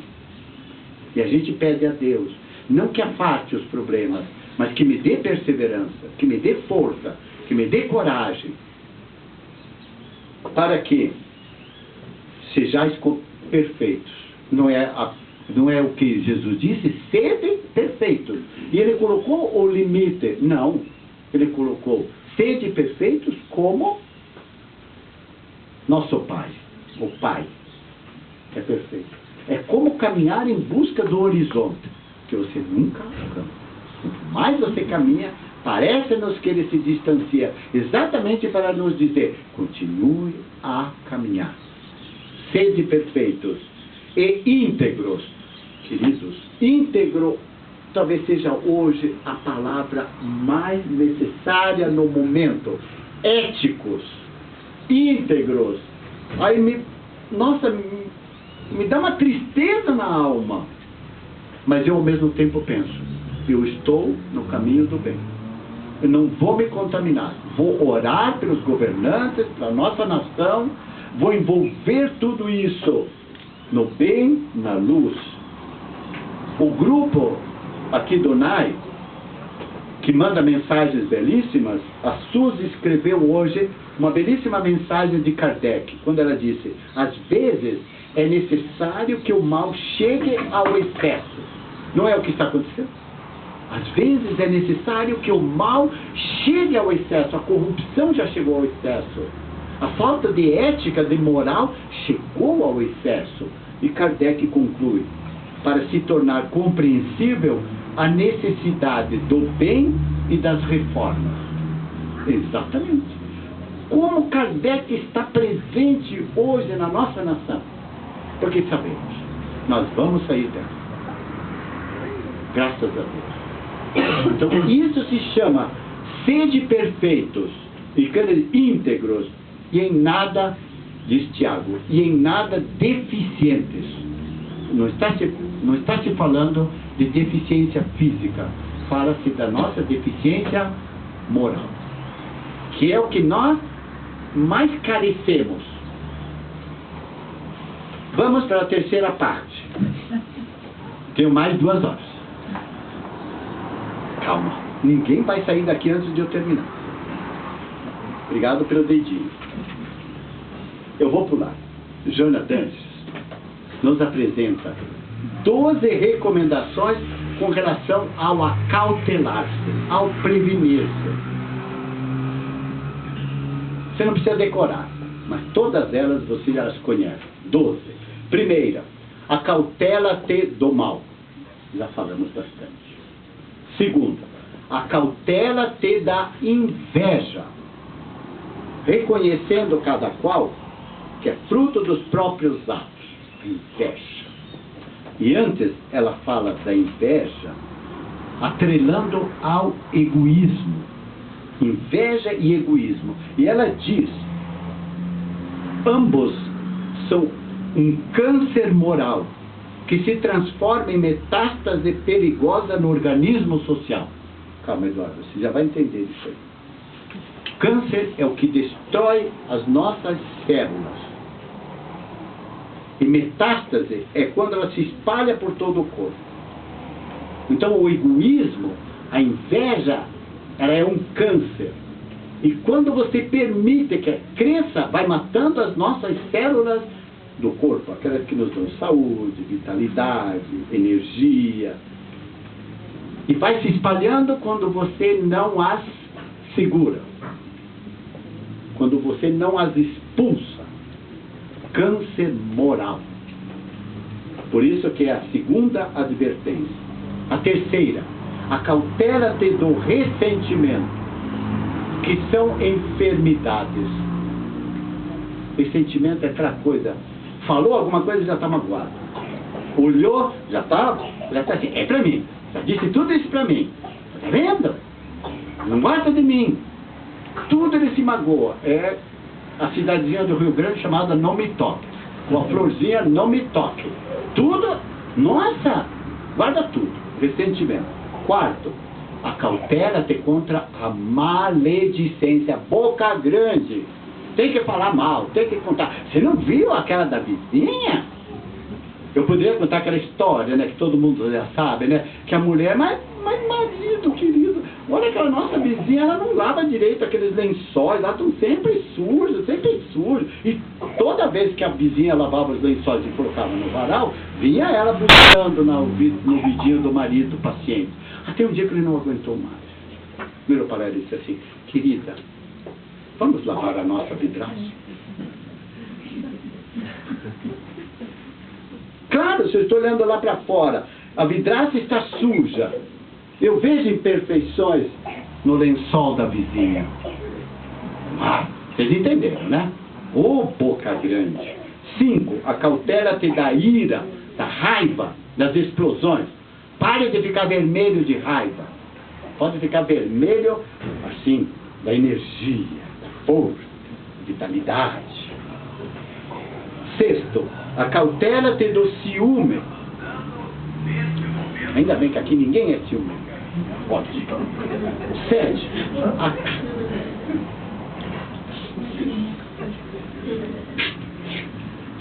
E a gente pede a Deus, não que afaste os problemas, mas que me dê perseverança, que me dê força, que me dê coragem. Para que sejais perfeitos. Não é o que Jesus disse? Sede perfeitos. E ele colocou o limite? Não. Ele colocou sede perfeitos como nosso Pai. O Pai é perfeito. É como caminhar em busca do horizonte, que você nunca alcança. Quanto mais você caminha, parece-nos que ele se distancia, exatamente para nos dizer, continue a caminhar. Sede perfeitos e íntegros. Queridos, íntegro talvez seja hoje a palavra mais necessária no momento. Éticos, íntegros. Aí me dá uma tristeza na alma. Mas eu ao mesmo tempo penso, eu estou no caminho do bem. eu não vou me contaminar. Vou orar pelos governantes, pela nossa nação, vou envolver tudo isso no bem, na luz. O grupo aqui do NAI, que manda mensagens belíssimas, a Suzy escreveu hoje uma belíssima mensagem de Kardec, quando ela disse: às vezes é necessário que o mal chegue ao excesso. Não é o que está acontecendo? Às vezes é necessário que o mal chegue ao excesso. A corrupção já chegou ao excesso. A falta de ética, de moral, chegou ao excesso. E Kardec conclui: para se tornar compreensível a necessidade do bem e das reformas. Exatamente. Como Kardec está presente hoje na nossa nação? Porque sabemos, nós vamos sair dela. Graças a Deus. Então, isso se chama sede perfeitos e íntegros, e em nada, diz Tiago, e em nada deficientes. Não está se falando de deficiência física, fala-se da nossa deficiência moral, que é o que nós mais carecemos. Vamos para a terceira parte. Tenho mais 2 horas. Calma, ninguém vai sair daqui antes de eu terminar. Obrigado pelo dedinho. Eu vou pular. Jonathan nos apresenta 12 recomendações com relação ao acautelar-se, ao prevenir-se. Você não precisa decorar, mas todas elas você já as conhece. 12. Primeira, acautela-te do mal. Já falamos bastante. Segundo, acautela-te da inveja, reconhecendo cada qual que é fruto dos próprios atos. Inveja. E antes ela fala da inveja atrelando ao egoísmo. Inveja e egoísmo. E ela diz: ambos são um câncer moral que se transforma em metástase perigosa no organismo social. Calma, Eduardo, você já vai entender isso aí. Câncer é o que destrói as nossas células. E metástase é quando ela se espalha por todo o corpo. Então o egoísmo, a inveja, ela é um câncer. E quando você permite que cresça, vai matando as nossas células do corpo, aquelas que nos dão saúde, vitalidade, energia. E vai se espalhando quando você não as segura. Quando você não as expulsa. Câncer moral. Por isso que é a segunda advertência. A terceira, acautela-te do ressentimento, que são enfermidades. Ressentimento é aquela coisa, falou alguma coisa e já está magoado. Olhou, já está assim, é para mim. Já disse tudo isso para mim. Está vendo? Não gosta de mim. Tudo ele se magoa. É a cidadezinha do Rio Grande chamada Não Me Toque. Com a florzinha Não Me Toque. Tudo, nossa, guarda tudo. Ressentimento. Quarto, acautela-te contra a maledicência. Boca grande. Tem que falar mal, tem que contar. Você não viu aquela da vizinha? Eu poderia contar aquela história, né, que todo mundo já sabe, né? Que a mulher, mas marido, querido, olha aquela nossa vizinha, ela não lava direito aqueles lençóis, lá estão sempre sujos. E toda vez que a vizinha lavava os lençóis e colocava no varal, vinha ela buscando no vidinho do marido paciente. Até um dia que ele não aguentou mais. Virou para ela e disse assim: querida, vamos lavar a nossa vidraça? Claro, se eu estou olhando lá para fora, a vidraça está suja. Eu vejo imperfeições no lençol da vizinha. Ah, vocês entenderam, né? Ô, boca grande. 5. Acautela-te da ira, da raiva, das explosões. Pare de ficar vermelho de raiva. Pode ficar vermelho, assim, da energia, da força, da vitalidade. 6. Acautela-te do ciúme. Ainda bem que aqui ninguém é ciúme. Ótimo.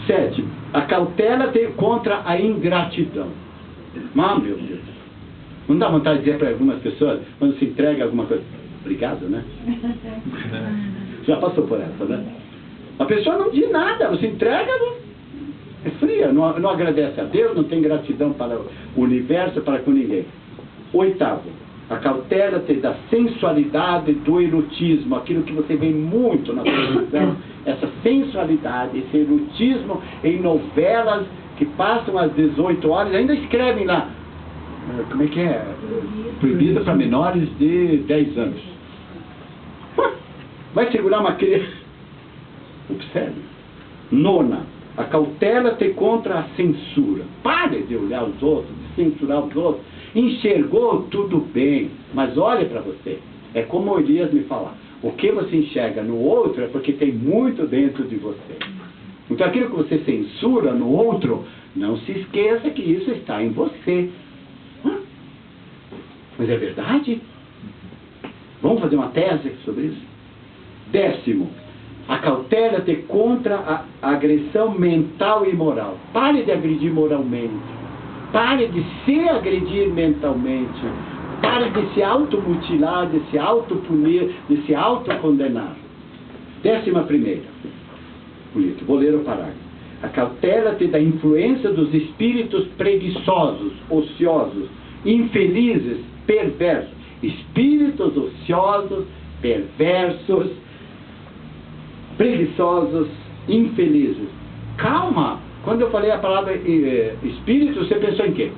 7. A cautela contra a ingratidão. Ah, meu Deus. Não dá vontade de dizer para algumas pessoas, quando se entrega alguma coisa, obrigado, né? Já passou por essa, né? A pessoa não diz nada, você entrega, é fria, não agradece a Deus, não tem gratidão para o universo, para com ninguém. 8. A cautela da sensualidade, do erotismo, aquilo que você vê muito na televisão, essa sensualidade, esse erotismo em novelas que passam às 18 horas, ainda escrevem lá, como é que é? Proibida para menores de 10 anos. Vai segurar uma criança? Observe. 9. A cautela contra a censura. Pare de olhar os outros, de censurar os outros. Enxergou tudo bem, mas olhe para você. É como o Elias me falar. O que você enxerga no outro é porque tem muito dentro de você. Então aquilo que você censura no outro, não se esqueça que isso está em você. Mas é verdade? Vamos fazer uma tese sobre isso? 10. A cautela contra a agressão mental e moral. Pare de agredir moralmente. Pare de se agredir mentalmente. Pare de se automutilar, de se autopunir, de se autocondenar. 11ª. Bonito, vou ler o parágrafo. A cautela da influência dos espíritos preguiçosos, ociosos, infelizes, perversos. Espíritos ociosos, perversos, preguiçosos, infelizes. Calma! Quando eu falei a palavra espírito, você pensou em quê?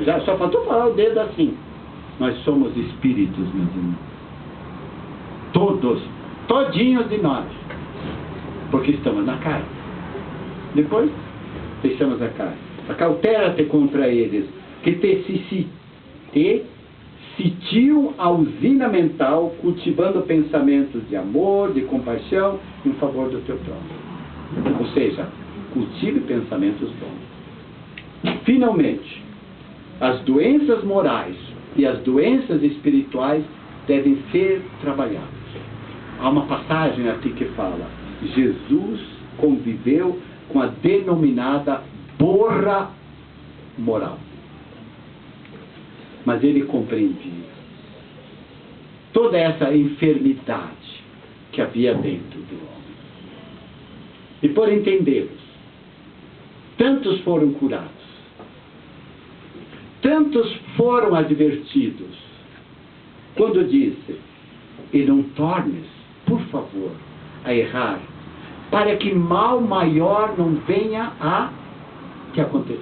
Já só faltou falar o dedo assim. Nós somos espíritos, meus irmãos. Todos, todinhos de nós. Porque estamos na carne. Depois, deixamos a carne. A cautela contra eles, que te sitiam a usina mental, cultivando pensamentos de amor, de compaixão, em favor do teu próximo. Ou seja, cultive pensamentos bons. Finalmente, as doenças morais e as doenças espirituais devem ser trabalhadas. Há uma passagem aqui que fala: Jesus conviveu com a denominada borra moral. Mas ele compreendia toda essa enfermidade que havia dentro do homem. E por entendê-los, tantos foram curados, tantos foram advertidos, quando disse: e não tornes, por favor, a errar, para que mal maior não venha a te acontecer.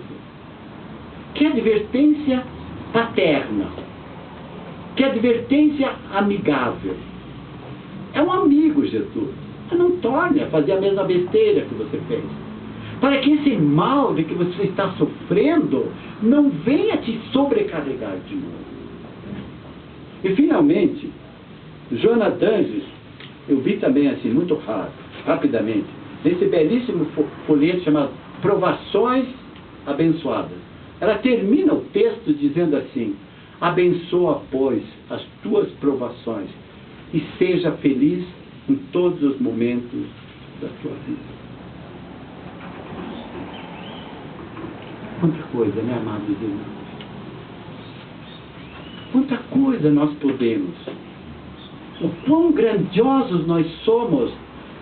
Que advertência paterna, que advertência amigável. É um amigo, Jesus. Não torne a fazer a mesma besteira que você fez, para que esse mal de que você está sofrendo não venha te sobrecarregar de novo. E finalmente, Joana d'Anjos, eu vi também assim, muito rapidamente, nesse belíssimo folheto chamado Provações Abençoadas. Ela termina o texto dizendo assim: abençoa, pois, as tuas provações e seja feliz em todos os momentos da tua vida. Quanta coisa, né, amados irmãos? Quanta coisa nós podemos. O quão grandiosos nós somos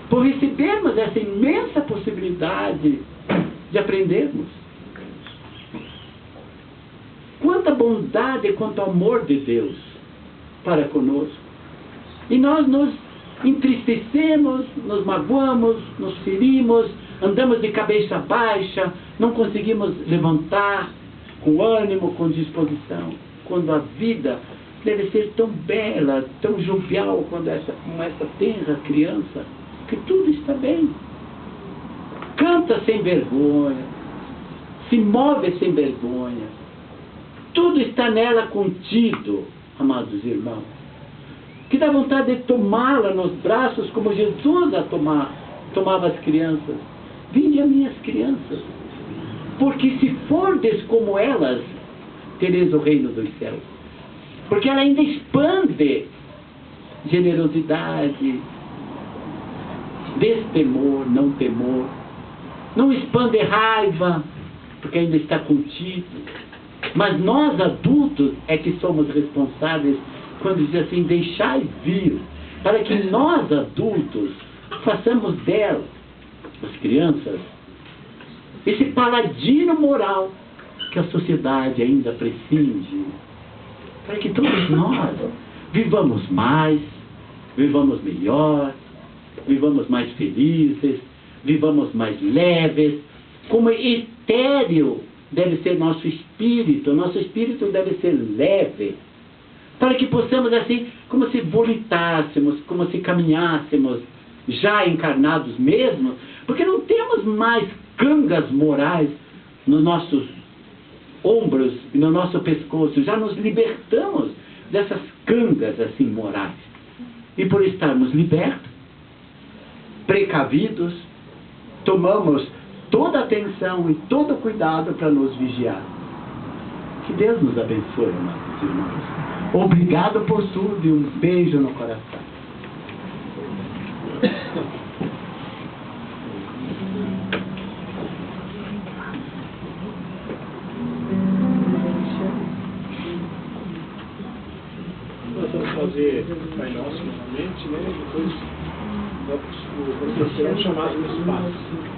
por recebermos essa imensa possibilidade de aprendermos. Quanta bondade e quanto amor de Deus para conosco. E nós nos entristecemos, nos magoamos, nos ferimos, andamos de cabeça baixa, não conseguimos levantar com ânimo, com disposição. Quando a vida deve ser tão bela, tão jovial, como essa tenra criança, que tudo está bem. Canta sem vergonha, se move sem vergonha. Tudo está nela contido, amados irmãos. Que dá vontade de tomá-la nos braços como Jesus tomava as crianças. Vinde a minhas crianças, porque se fordes como elas, tereis o reino dos céus. Porque ela ainda expande generosidade, destemor, não temor. Não expande raiva, porque ainda está contido. Mas nós, adultos, é que somos responsáveis quando diz assim, deixai vir, para que nós, adultos, façamos delas, as crianças, esse paladino moral que a sociedade ainda prescinde, para que todos nós vivamos mais, vivamos melhor, vivamos mais felizes, vivamos mais leves, como etéreo deve ser nosso espírito deve ser leve, para que possamos assim, como se volitássemos, como se caminhássemos, já encarnados mesmo, porque não temos mais cangas morais nos nossos ombros e no nosso pescoço, já nos libertamos dessas cangas assim morais. E por estarmos libertos, precavidos, tomamos toda a atenção e todo o cuidado para nos vigiar. Que Deus nos abençoe, amados irmãos. Obrigado por tudo e um beijo no coração. Nós vamos fazer o Pai Nosso novamente, né? Depois vocês serão chamados no espaço.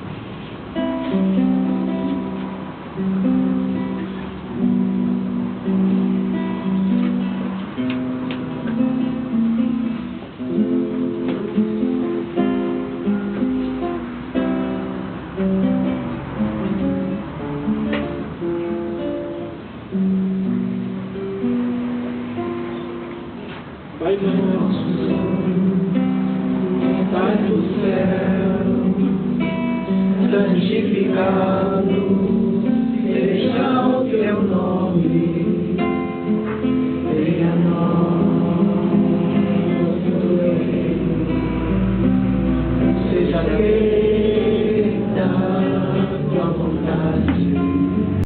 Pai nosso, Pai do céu, santificado seja o teu nome, venha a nós o teu reino, seja feito